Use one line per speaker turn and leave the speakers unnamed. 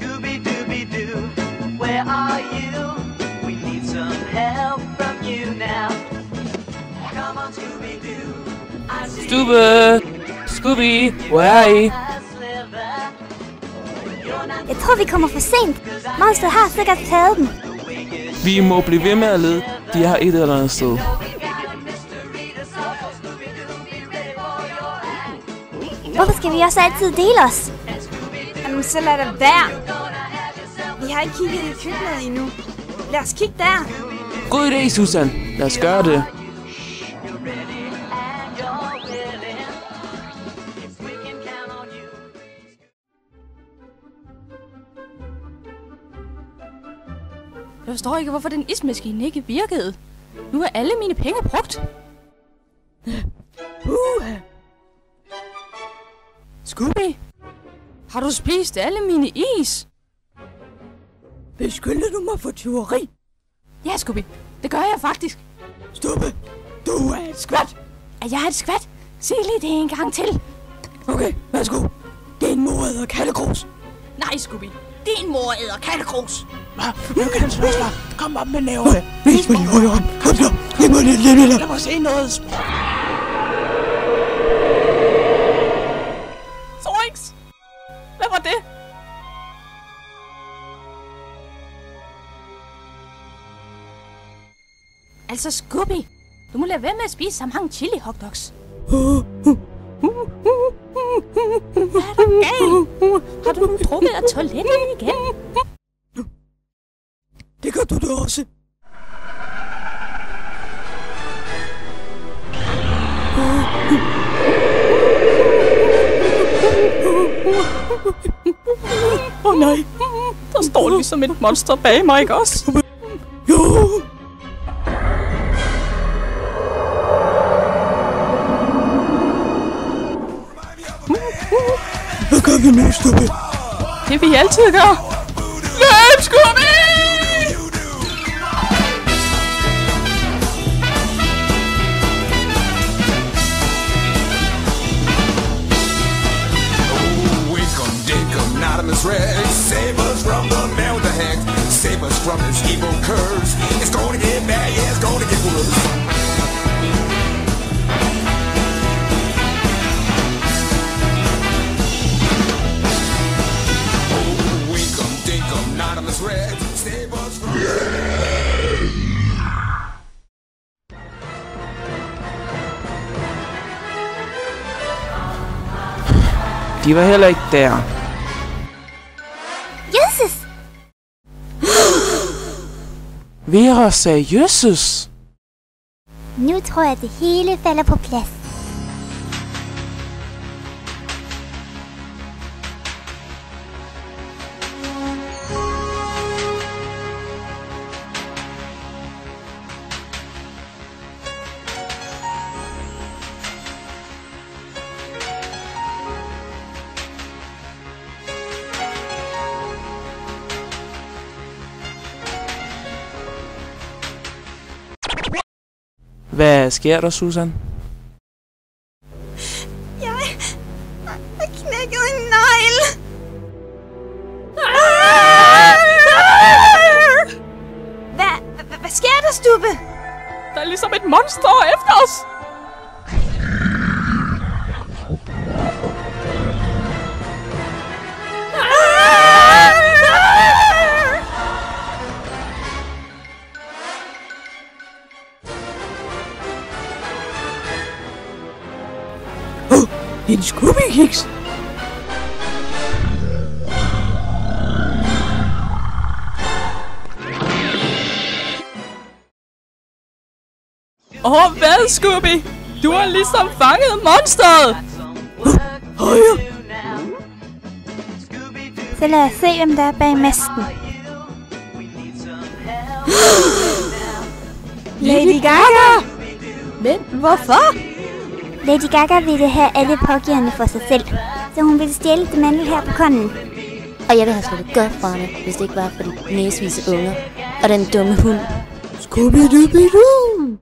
Scooby-Dooby-Doo, where are you? We need some help from you now. Come on, Scooby-Doo.
Scooby, hvor er I?
Jeg tror, vi kommer for sent. Monsteret har sikkert taget dem.
Vi må blive ved med at lede. De er et eller andet sted.
Hvorfor skal vi også altid dele os?
Jamen, så lad det være. Vi har ikke kigget i køkkenet endnu. Lad os kigge der.
God idé, Susan. Lad os gøre det.
Jeg forstår ikke, hvorfor den ismaskine ikke virkede. Nu er alle mine penge brugt. Scooby, har du spist alle mine is?
Beskylder du mig for tyveri?
Ja, Scooby, det gør jeg faktisk.
Stubbe, du er et skvat.
Er jeg et skvat? Sig lige det en gang til.
Okay, værsgo. Din mor æder kattegrus.
Nej, Scooby. Din mor æder kattegrus.
Nu kan han slås dig. Kom op med nævne. Vis mig din højre hånd. Kom så. Giv mig det. Lad mig se noget.
Zoinks! Hvad var det? Altså, Scooby, du må lade være med at spise så mange chili hotdogs. Hvad er der galt? Har du drukket af toilettet igen?
Det gør du da også.
Åh nej, der står ligesom et monster bag mig, ikke også?
Jo. Hvad gør vi nu, Stubbe?
Det vi altid gør. Løb, Scooby!
Rex, save us from the melter hacks, save us from this evil curse. It's gonna get bad, yeah, it's gonna get worse. Oh, Winkum, Dinkum, Anonymous Rex, save us from
De var heller ikke der.
Jesus!
Vera sagde Jesus.
Nu tror jeg, at det hele falder på plads.
Hvad sker der, Susan?
Jeg knækkede en negl. Hvad sker der, Stubbe?
Der er ligesom et monster efter os.
En Scooby-kiks.
Hvad, Scooby? Du har ligesom fanget monsteret.
Så lad os se, hvem der er bag masken.
Lady Gaga!
Men hvorfor?
Lady Gaga ville have alle pågiverne for sig selv, så hun ville stjæle det mandel her på konden.
Og jeg ville have slået godt fra mig, hvis det ikke var for de næsvise unger og den dumme hund.
Scooby-Dooby-Doo!